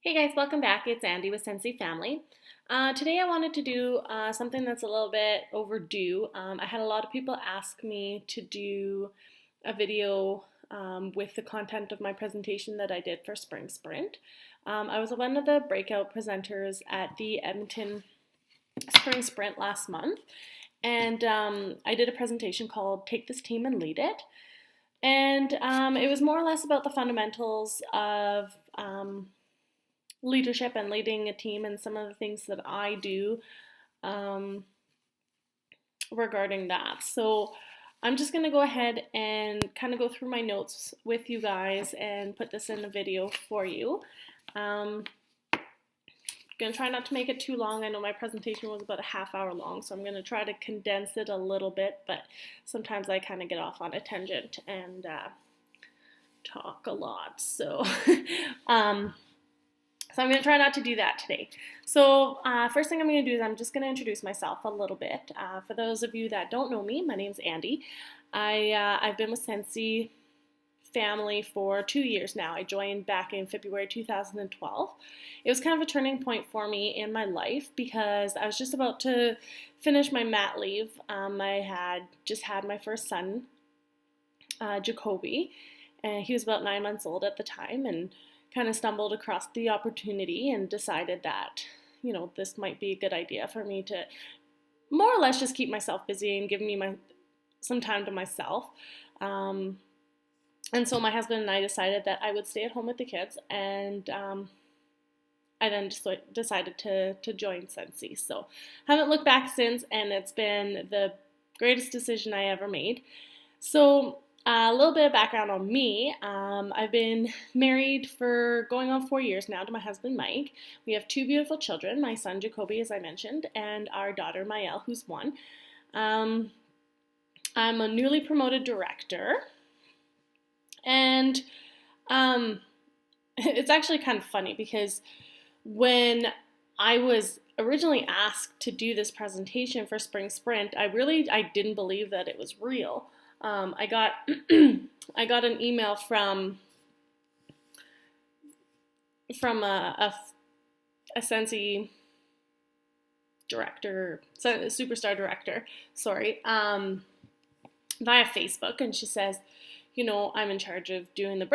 Hey guys, welcome back. It's Andy with Scentsy Family. Today I wanted to do something that's a little bit overdue. I had a lot of people ask me to do a video with the content of my presentation that I did for Spring Sprint. I was one of the breakout presenters at the Edmonton Spring Sprint last month, and I did a presentation called Take This Team and Lead It. And it was more or less about the fundamentals of leadership and leading a team and some of the things that I do regarding that. So I'm just going to go ahead and kind of go through my notes with you guys and put this in a video for you. I'm going to try not to make it too long. I know my presentation was about a half hour long, so I'm going to try to condense it a little bit, but sometimes I kind of get off on a tangent and talk a lot. So So I'm going to try not to do that today. So first thing I'm going to do is I'm just going to introduce myself a little bit. For those of you that don't know me, my name's Andy. I've been with Scentsy Family for 2 years now. I joined back in February 2012. It was kind of a turning point for me in my life because I was just about to finish my mat leave. I had just had my first son, Jacoby, and he was about 9 months old at the time, and kind of stumbled across the opportunity and decided that, you know, this might be a good idea for me to more or less just keep myself busy and give me some time to myself. And so my husband and I decided that I would stay at home with the kids, and I then just decided to join Scentsy. So haven't looked back since, and it's been the greatest decision I ever made. So a little bit of background on me. I've been married for going on 4 years now to my husband, Mike. We have 2 beautiful children, my son, Jacoby, as I mentioned, and our daughter, Maëlle, who's 1. I'm a newly promoted director, and it's actually kind of funny because when I was originally asked to do this presentation for Spring Sprint, I didn't believe that it was real. I got an email from a Scentsy director, superstar director, sorry, via Facebook, and she says, you know, I'm in charge of doing the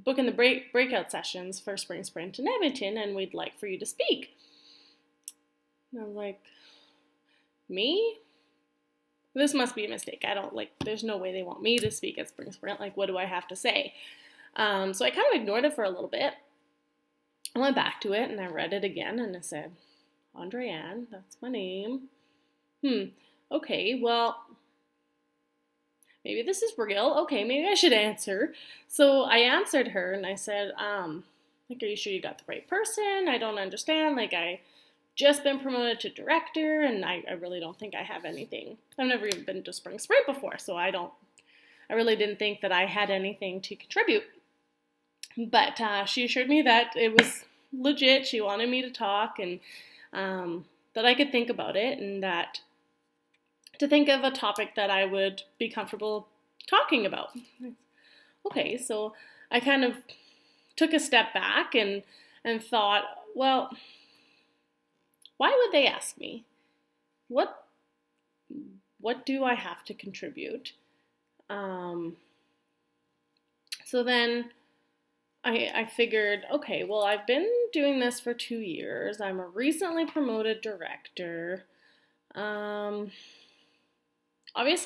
booking the breakout sessions for Spring Sprint in Edmonton, and we'd like for you to speak. And I was like, me? This must be a mistake. There's no way they want me to speak at Spring Sprint. Like, what do I have to say? So I kind of ignored it for a little bit. I went back to it and I read it again and I said, Andreanne, that's my name. Okay, well, maybe this is real. Okay, maybe I should answer. So I answered her and I said, are you sure you got the right person? I don't understand. I just been promoted to director, and I really don't think I have anything. I've never even been to Spring Sprint before, so I really didn't think that I had anything to contribute. But she assured me that it was legit. She wanted me to talk, and that I could think about it, and that to think of a topic that I would be comfortable talking about. Okay, so I kind of took a step back and thought, well, why would they ask me? What do I have to contribute? So then I figured, okay, well, I've been doing this for 2 years. I'm a recently promoted director. Obviously,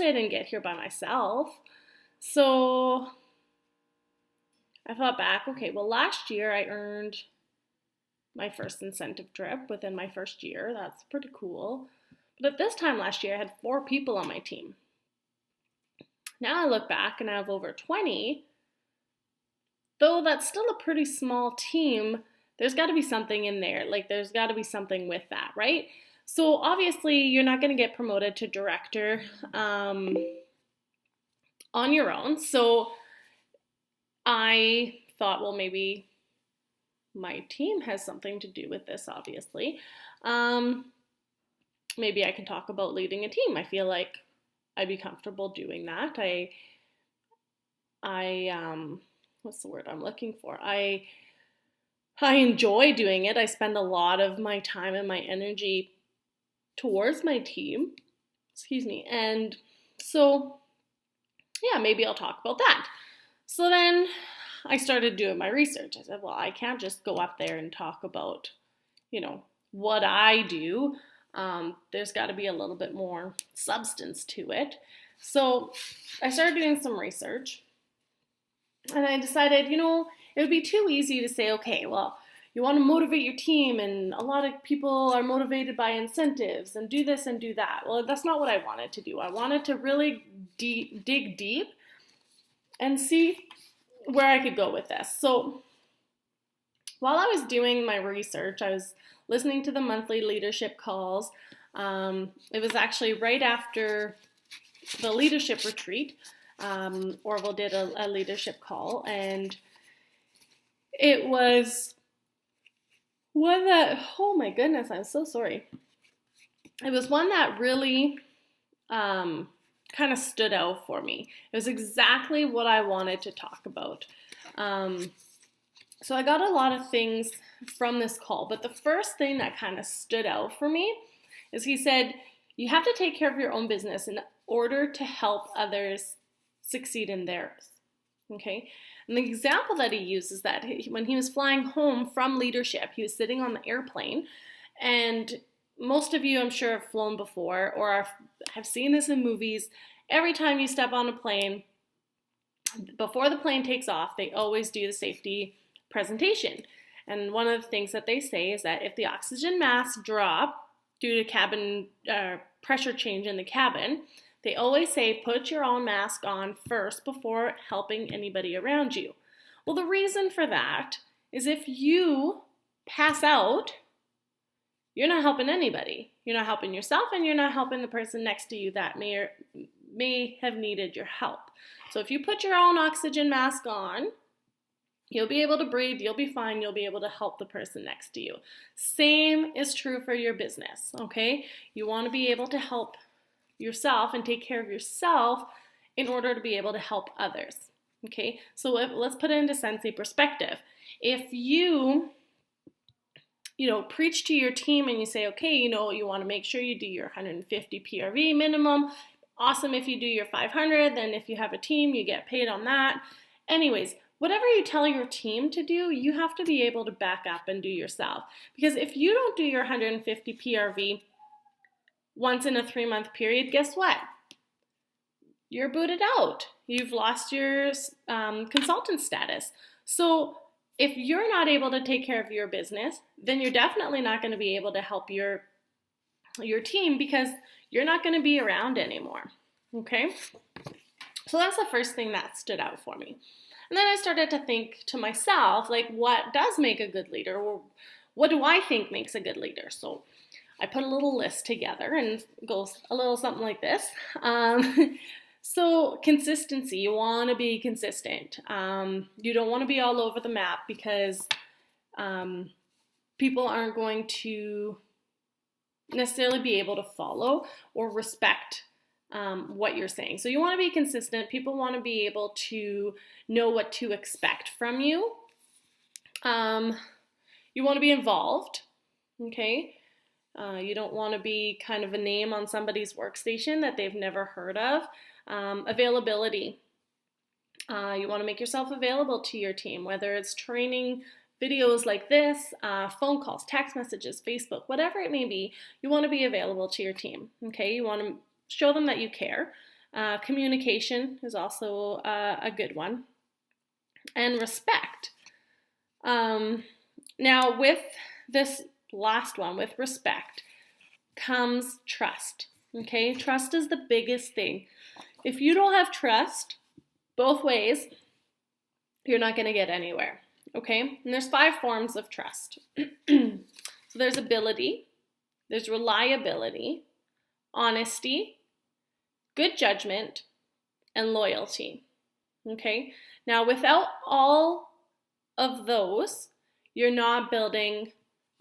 I didn't get here by myself. So I thought back, okay, well, last year I earned my first incentive trip within my first year. That's pretty cool. But at this time last year, I had 4 people on my team. Now I look back and I have over 20. Though that's still a pretty small team, there's got to be something in there. There's got to be something with that, right? So obviously, you're not going to get promoted to director on your own. So I thought, well, maybe my team has something to do with this, obviously. Maybe I can talk about leading a team. I feel like I'd be comfortable doing that. I what's the word I'm looking for? I I enjoy doing it. I spend a lot of my time and my energy towards my team. Excuse me. And so, yeah, maybe I'll talk about that. So then I started doing my research. I said, well, I can't just go up there and talk about, what I do. There's got to be a little bit more substance to it. So I started doing some research, and I decided, it would be too easy to say, okay, well, you want to motivate your team, and a lot of people are motivated by incentives and do this and do that. Well, that's not what I wanted to do. I wanted to really dig deep and see where I could go with this. So while I was doing my research, I was listening to the monthly leadership calls. It was actually right after the leadership retreat. Orville did a leadership call, and it was one that, oh my goodness, I'm so sorry. It was one that really kind of stood out for me. It was exactly what I wanted to talk about. So I got a lot of things from this call, but the first thing that kind of stood out for me is he said, you have to take care of your own business in order to help others succeed in theirs. Okay? And the example that he used is that when he was flying home from leadership, he was sitting on the airplane, and most of you, I'm sure, have flown before or have seen this in movies. Every time you step on a plane, before the plane takes off, they always do the safety presentation. And one of the things that they say is that if the oxygen masks drop due to cabin pressure change in the cabin, they always say put your own mask on first before helping anybody around you. Well, the reason for that is if you pass out, you're not helping anybody. You're not helping yourself, and you're not helping the person next to you that may have needed your help. So if you put your own oxygen mask on, you'll be able to breathe, you'll be fine, you'll be able to help the person next to you. Same is true for your business, okay? You want to be able to help yourself and take care of yourself in order to be able to help others, okay? So let's put it into Scentsy perspective. If you preach to your team and you say, okay, you want to make sure you do your 150 PRV minimum. Awesome if you do your 500, then if you have a team, you get paid on that. Anyways, whatever you tell your team to do, you have to be able to back up and do yourself. Because if you don't do your 150 PRV once in a 3-month period, guess what? You're booted out. You've lost your consultant status. So if you're not able to take care of your business, then you're definitely not going to be able to help your team, because you're not going to be around anymore, okay? So that's the first thing that stood out for me. And then I started to think to myself, like, what does make a good leader? Or what do I think makes a good leader? So I put a little list together, and it goes a little something like this. So consistency, you want to be consistent. You don't want to be all over the map, because people aren't going to necessarily be able to follow or respect what you're saying. So you want to be consistent. People want to be able to know what to expect from you. You want to be involved, okay? You don't want to be kind of a name on somebody's workstation that they've never heard of. Availability. You want to make yourself available to your team, whether it's training videos like this, phone calls, text messages, Facebook, whatever it may be. You want to be available to your team, okay? You want to show them that you care. Communication is also a good one. And respect. Now, with this last one, with respect, comes trust, okay? Trust is the biggest thing. If you don't have trust both ways, you're not going to get anywhere, okay? And there's 5 forms of trust. So there's ability, there's reliability, honesty, good judgment, and loyalty, okay? Now, without all of those, you're not building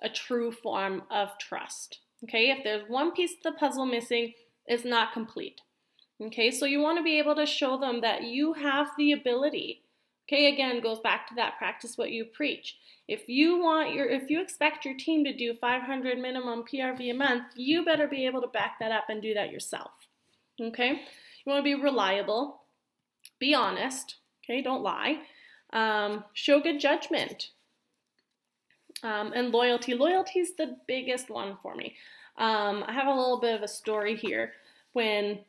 a true form of trust, okay? If there's one piece of the puzzle missing, it's not complete, okay? So you want to be able to show them that you have the ability, Okay, again, goes back to that practice what you preach. If you expect your team to do 500 minimum PRV a month, you better be able to back that up and do that yourself. Okay? You want to be reliable, be honest, okay, don't lie, show good judgment, and loyalty. Loyalty is the biggest one for me. I have a little bit of a story here when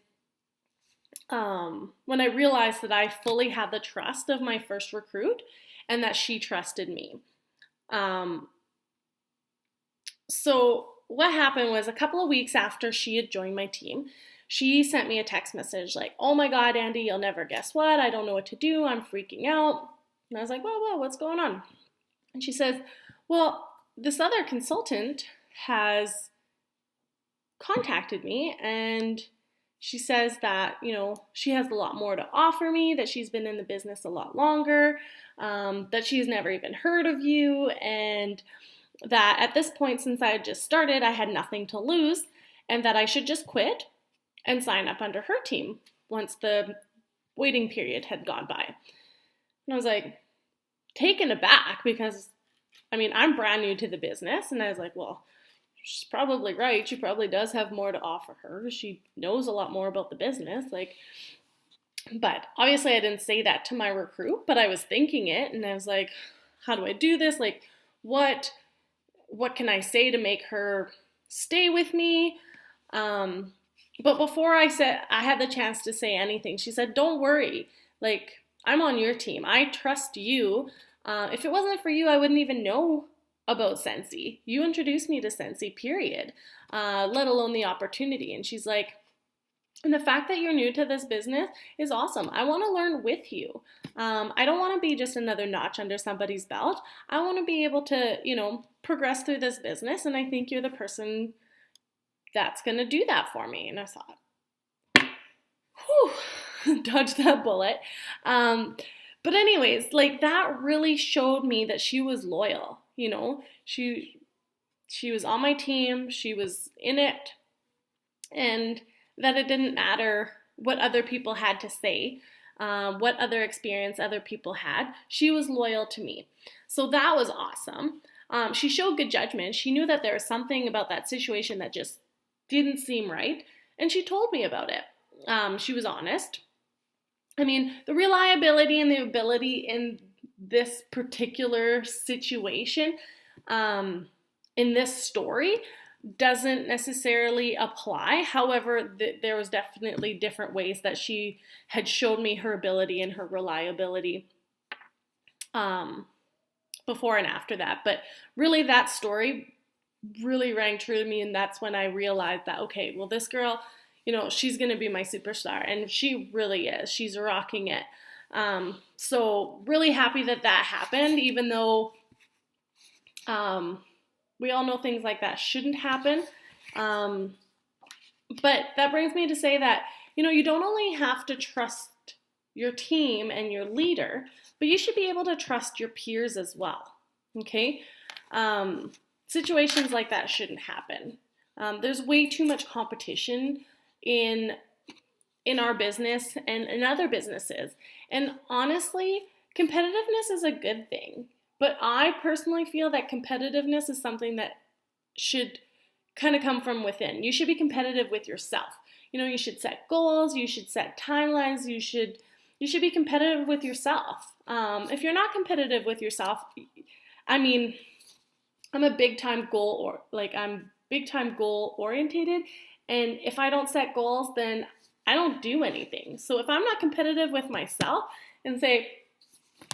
I realized that I fully had the trust of my first recruit and that she trusted me. So what happened was a couple of weeks after she had joined my team, she sent me a text message like, "Oh my God, Andy, you'll never guess what. I don't know what to do. I'm freaking out." And I was like, "Whoa, what's going on?" And she says, "Well, this other consultant has contacted me and she says that, she has a lot more to offer me, that she's been in the business a lot longer, that she's never even heard of you, and that at this point, since I had just started, I had nothing to lose, and that I should just quit and sign up under her team once the waiting period had gone by." And I was like, taken aback because, I'm brand new to the business, and I was like, well, she's probably right. She probably does have more to offer her. She knows a lot more about the business. But obviously I didn't say that to my recruit, but I was thinking it, and I was like, how do I do this? What can I say to make her stay with me? But before I had the chance to say anything, she said, "Don't worry. I'm on your team. I trust you. If it wasn't for you, I wouldn't even know about Scentsy. You introduced me to Scentsy, period, let alone the opportunity." And she's like, "And the fact that you're new to this business is awesome. I want to learn with you. I don't want to be just another notch under somebody's belt. I want to be able to, progress through this business. And I think you're the person that's going to do that for me." And I thought, whew, dodged that bullet. But anyways, that really showed me that she was loyal. She was on my team, she was in it, and that it didn't matter what other people had to say, what other experience other people had. She was loyal to me. So that was awesome. She showed good judgment. She knew that there was something about that situation that just didn't seem right, and she told me about it. She was honest. The reliability and the ability in this particular situation, in this story, doesn't necessarily apply. However, there was definitely different ways that she had showed me her ability and her reliability before and after that. But really, that story really rang true to me, and that's when I realized that, okay, well, this girl, she's going to be my superstar, and she really is. She's rocking it. So really happy that happened, even though we all know things like that shouldn't happen. But that brings me to say that, you don't only have to trust your team and your leader, but you should be able to trust your peers as well. Okay? Situations like that shouldn't happen. There's way too much competition in our business and in other businesses. And honestly, competitiveness is a good thing. But I personally feel that competitiveness is something that should kind of come from within. You should be competitive with yourself. You should set goals, you should set timelines, you should be competitive with yourself. If you're not competitive with yourself, I'm a big time goal orientated, and if I don't set goals, then I don't do anything. So if I'm not competitive with myself and say,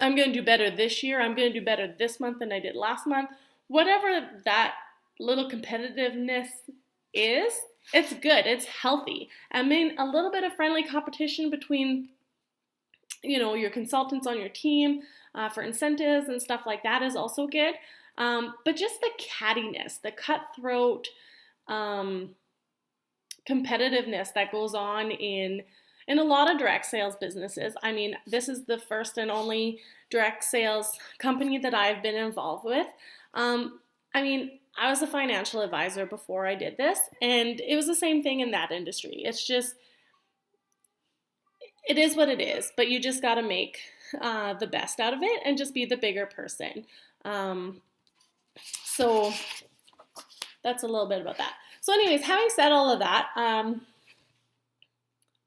I'm going to do better this year, I'm going to do better this month than I did last month, whatever that little competitiveness is, it's good, it's healthy. A little bit of friendly competition between, your consultants on your team for incentives and stuff like that is also good. But just the cattiness, the cutthroat competitiveness that goes on in a lot of direct sales businesses. This is the first and only direct sales company that I've been involved with. I was a financial advisor before I did this, and it was the same thing in that industry. It's just, it is what it is, but you just got to make the best out of it and just be the bigger person. So that's a little bit about that. So anyways, having said all of that, I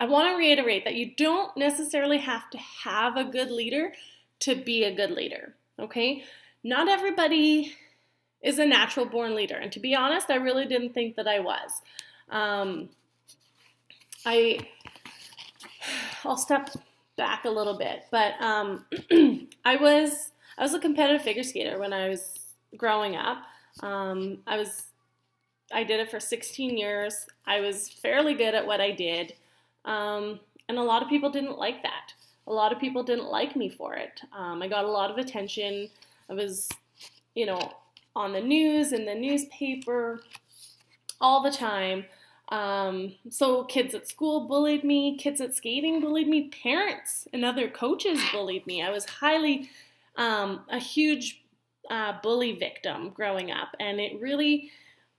want to reiterate that you don't necessarily have to have a good leader to be a good leader, okay? Not everybody is a natural born leader. And to be honest, I really didn't think that I was. I'll step back a little bit, but I was a competitive figure skater when I was growing up. I did it for 16 years. I was fairly good at what I did. And a lot of people didn't like that. A lot of people didn't like me for it. I got a lot of attention. I was, on the news, in the newspaper, all the time. So kids at school bullied me, kids at skating bullied me, parents and other coaches bullied me. I was a huge bully victim growing up, and it really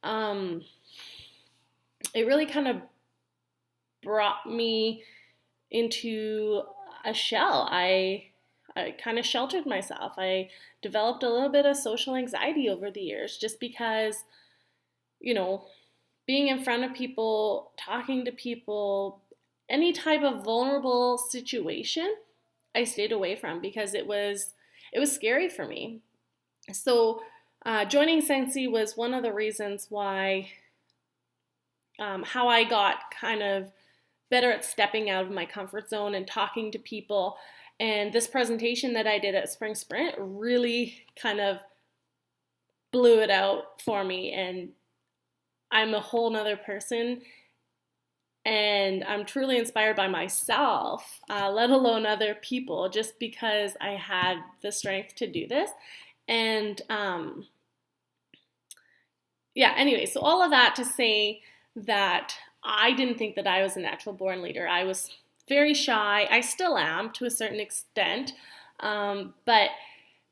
kind of brought me into a shell. I kind of sheltered myself. I developed a little bit of social anxiety over the years just because, being in front of people, talking to people, any type of vulnerable situation, I stayed away from because it was scary for me. So joining Scentsy was one of the reasons why, how I got kind of better at stepping out of my comfort zone and talking to people. And this presentation that I did at Spring Sprint really kind of blew it out for me. And I'm a whole nother person. And I'm truly inspired by myself, let alone other people, just because I had the strength to do this. And anyway, so all of that to say that I didn't think that I was a natural born leader. I was very shy. I still am to a certain extent. But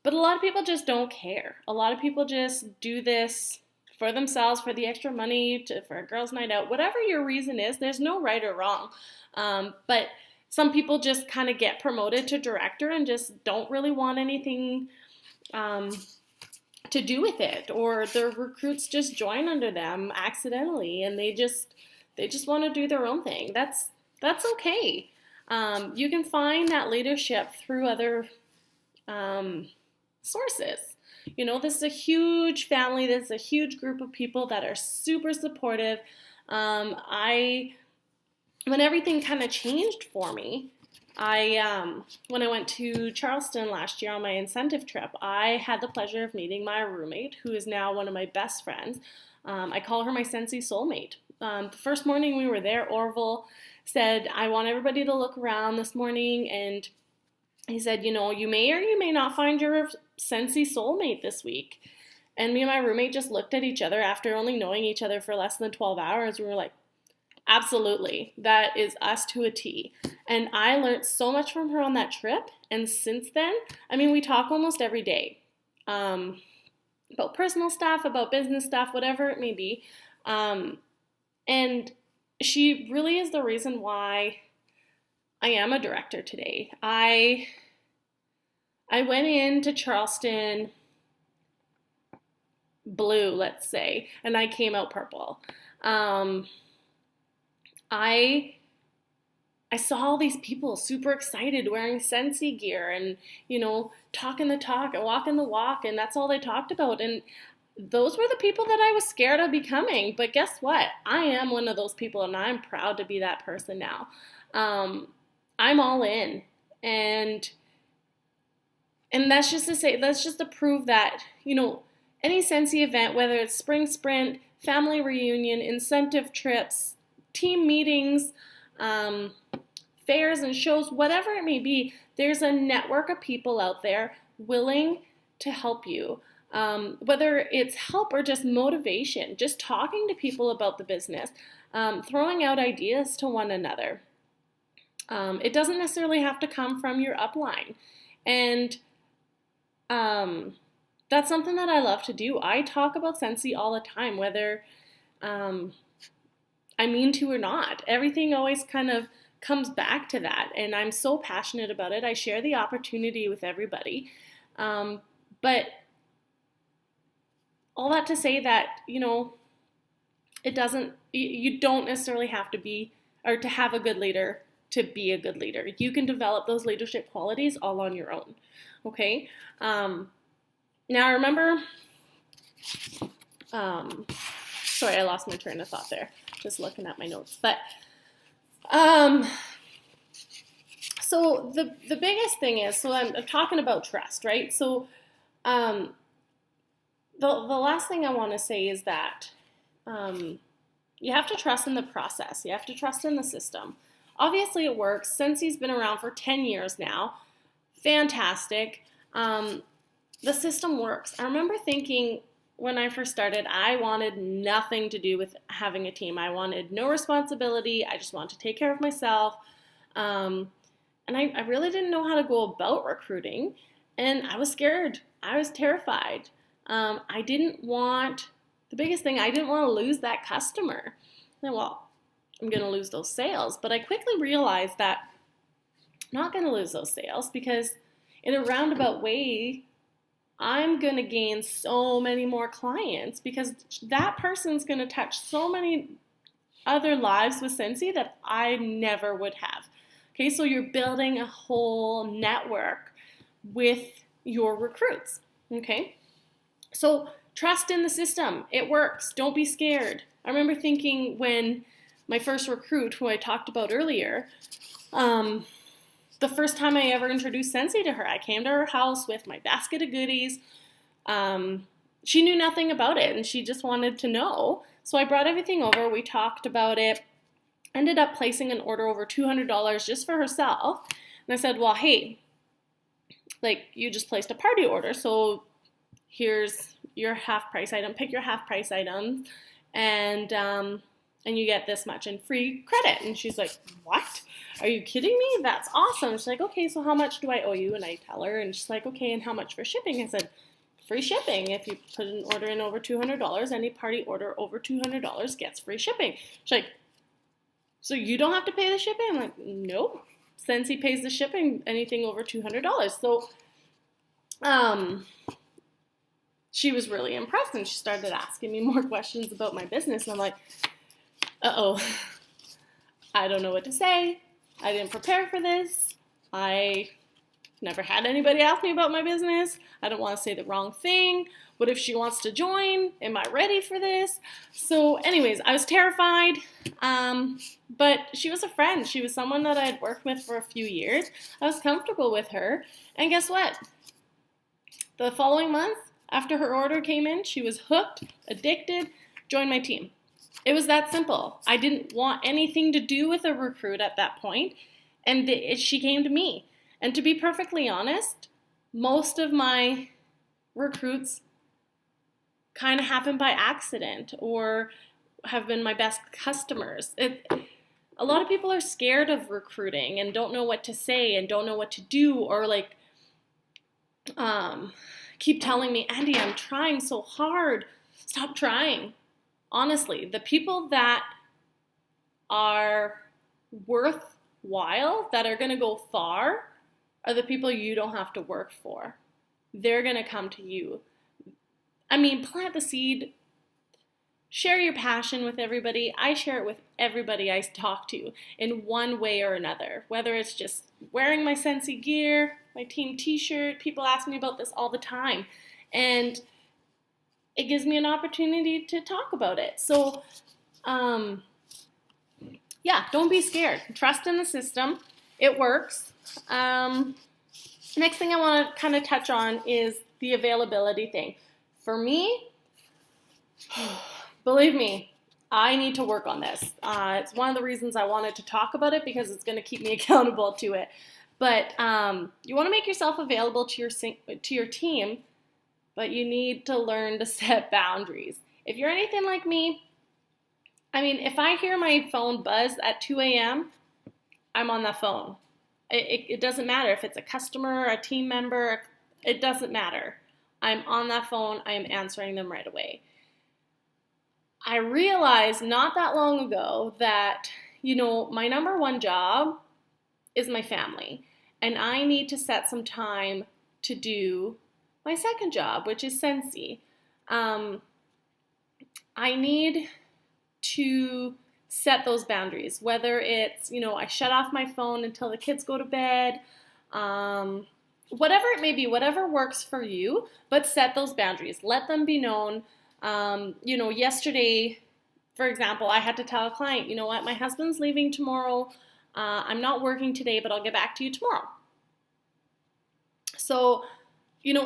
a lot of people just don't care. A lot of people just do this for themselves, for the extra money, for a girls' night out, whatever your reason is. There's no right or wrong. But some people just kind of get promoted to director and just don't really want anything to do with it, or their recruits just join under them accidentally, and they just want to do their own thing. That's okay. You can find that leadership through other sources. This is a huge family. This is a huge group of people that are super supportive. When everything kind of changed for me, when I went to Charleston last year on my incentive trip, I had the pleasure of meeting my roommate, who is now one of my best friends. I call her my Scentsy soulmate. The first morning we were there, Orville said, I want everybody to look around this morning, and he said, you may or you may not find your Scentsy soulmate this week. And me and my roommate just looked at each other after only knowing each other for less than 12 hours. We were like, absolutely, that is us to a T. And I learned so much from her on that trip. And since then, we talk almost every day about personal stuff, about business stuff, whatever it may be. And she really is the reason why I am a director today. I went into Charleston blue, let's say, and I came out purple. I saw all these people super excited wearing Scentsy gear and, talking the talk and walking the walk, and that's all they talked about. And those were the people that I was scared of becoming. But guess what? I am one of those people, and I'm proud to be that person now. I'm all in. And that's just to prove that, any Scentsy event, whether it's Spring Sprint, family reunion, incentive trips, team meetings, fairs and shows, whatever it may be, there's a network of people out there willing to help you. Whether it's help or just motivation, just talking to people about the business, throwing out ideas to one another. It doesn't necessarily have to come from your upline. And that's something that I love to do. I talk about Scentsy all the time, whether I mean to or not. Everything always kind of comes back to that, and I'm so passionate about it. I share the opportunity with everybody. But all that to say that, you don't necessarily have to be, or to have a good leader to be a good leader. You can develop those leadership qualities all on your own, okay? Now I remember, sorry, I lost my train of thought there, just looking at my notes. But, so the biggest thing is, so I'm talking about trust, right? So, the last thing I want to say is that, you have to trust in the process. You have to trust in the system. Obviously it works. Scentsy's been around for 10 years now. Fantastic. The system works. I remember thinking when I first started, I wanted nothing to do with having a team. I wanted no responsibility. I just wanted to take care of myself. And I really didn't know how to go about recruiting. And I was scared. I was terrified. The biggest thing, I didn't want to lose that customer. And well, I'm going to lose those sales. But I quickly realized that I'm not going to lose those sales, because in a roundabout way, I'm going to gain so many more clients, because that person's going to touch so many other lives with Scentsy that I never would have. Okay, so you're building a whole network with your recruits. Okay, so trust in the system. It works. Don't be scared. I remember thinking when my first recruit, who I talked about earlier, the first time I ever introduced Scentsy to her, I came to her house with my basket of goodies. She knew nothing about it, and she just wanted to know. So I brought everything over. We talked about it. Ended up placing an order over $200 just for herself. And I said, well, hey, like, you just placed a party order, so here's your half price item. Pick your half price item, and you get this much in free credit. And she's like, what? Are you kidding me? That's awesome. She's like, okay, so how much do I owe you? And I tell her, and she's like, okay, and how much for shipping? I said, free shipping. If you put an order in over $200, any party order over $200 gets free shipping. She's like, so you don't have to pay the shipping? I'm like, nope. Scentsy pays the shipping, anything over $200. So, she was really impressed, and she started asking me more questions about my business. And I'm like, uh-oh, I don't know what to say. I didn't prepare for this. I never had anybody ask me about my business. I don't want to say the wrong thing. What if she wants to join? Am I ready for this? So anyways, I was terrified, but she was a friend. She was someone that I had worked with for a few years. I was comfortable with her. And guess what? The following month, after her order came in, she was hooked, addicted, joined my team. It was that simple. I didn't want anything to do with a recruit at that point, and she came to me. And to be perfectly honest, most of my recruits kind of happened by accident or have been my best customers. A lot of people are scared of recruiting and don't know what to say and don't know what to do, or like keep telling me, Andy, I'm trying so hard. Stop trying. Honestly, the people that are worthwhile, that are going to go far, are the people you don't have to work for. They're going to come to you. I mean, plant the seed. Share your passion with everybody. I share it with everybody I talk to in one way or another, whether it's just wearing my Scentsy gear, my team t-shirt. People ask me about this all the time, and it gives me an opportunity to talk about it. So, yeah, don't be scared. Trust in the system. It works. Next thing I want to kind of touch on is the availability thing. For me, believe me, I need to work on this. It's one of the reasons I wanted to talk about it, because it's going to keep me accountable to it. But you want to make yourself available to your team, but you need to learn to set boundaries. If you're anything like me, I mean, if I hear my phone buzz at 2 a.m., I'm on the phone. It doesn't matter if it's a customer, a team member, it doesn't matter. I'm on that phone, I am answering them right away. I realized not that long ago that my number one job is my family, and I need to set some time to do my second job, which is Scentsy. I need to set those boundaries, whether it's, I shut off my phone until the kids go to bed, whatever it may be, whatever works for you, but set those boundaries. Let them be known. Yesterday, for example, I had to tell a client, you know what, my husband's leaving tomorrow. I'm not working today, but I'll get back to you tomorrow. So,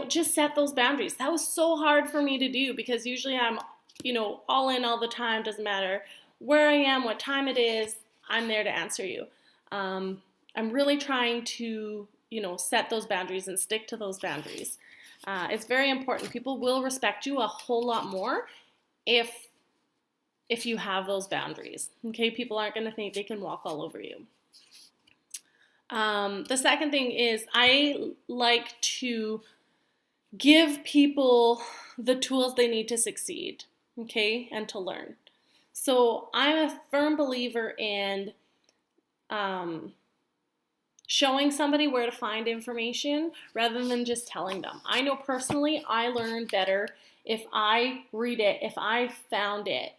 just set those boundaries. That was so hard for me to do because usually I'm, all in all the time. Doesn't matter where I am, what time it is, I'm there to answer you. I'm really trying to, set those boundaries and stick to those boundaries. It's very important. People will respect you a whole lot more if you have those boundaries. Okay, people aren't going to think they can walk all over you. The second thing is I like to give people the tools they need to succeed, okay, and to learn. So I'm a firm believer in showing somebody where to find information rather than just telling them. I know personally I learn better if I read it, if I found it,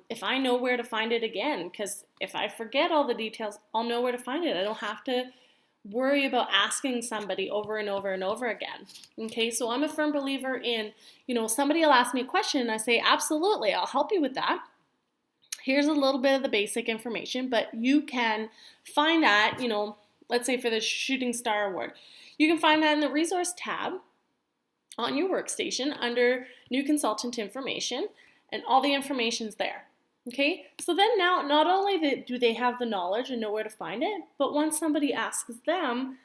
if I know where to find it again, because if I forget all the details, I'll know where to find it. I don't have to worry about asking somebody over and over and over again. Okay, so I'm a firm believer in, somebody will ask me a question and I say, absolutely, I'll help you with that. Here's a little bit of the basic information, but you can find that, let's say for the Shooting Star Award, you can find that in the resource tab on your workstation under new consultant information, and all the information's there. Okay, so then now not only do they have the knowledge and know where to find it, but once somebody asks them,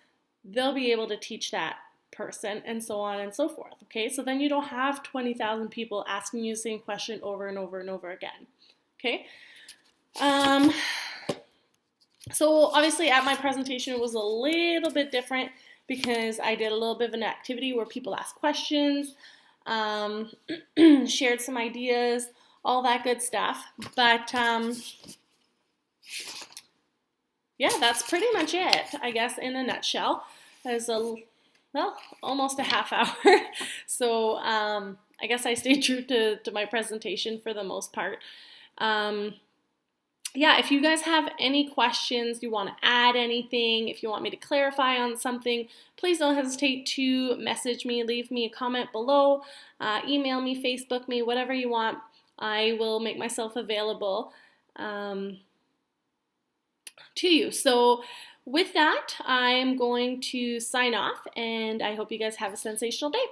they'll be able to teach that person and so on and so forth. Okay, so then you don't have 20,000 people asking you the same question over and over and over again. Okay, so obviously at my presentation it was a little bit different because I did a little bit of an activity where people asked questions, shared some ideas, all that good stuff. But yeah, that's pretty much it, I guess, in a nutshell. As almost a half hour. So I guess I stayed true to my presentation for the most part. Yeah, if you guys have any questions, you want to add anything, if you want me to clarify on something, please don't hesitate to message me, leave me a comment below, email me, Facebook me, whatever you want. I will make myself available to you. So with that, I'm going to sign off, and I hope you guys have a sensational day.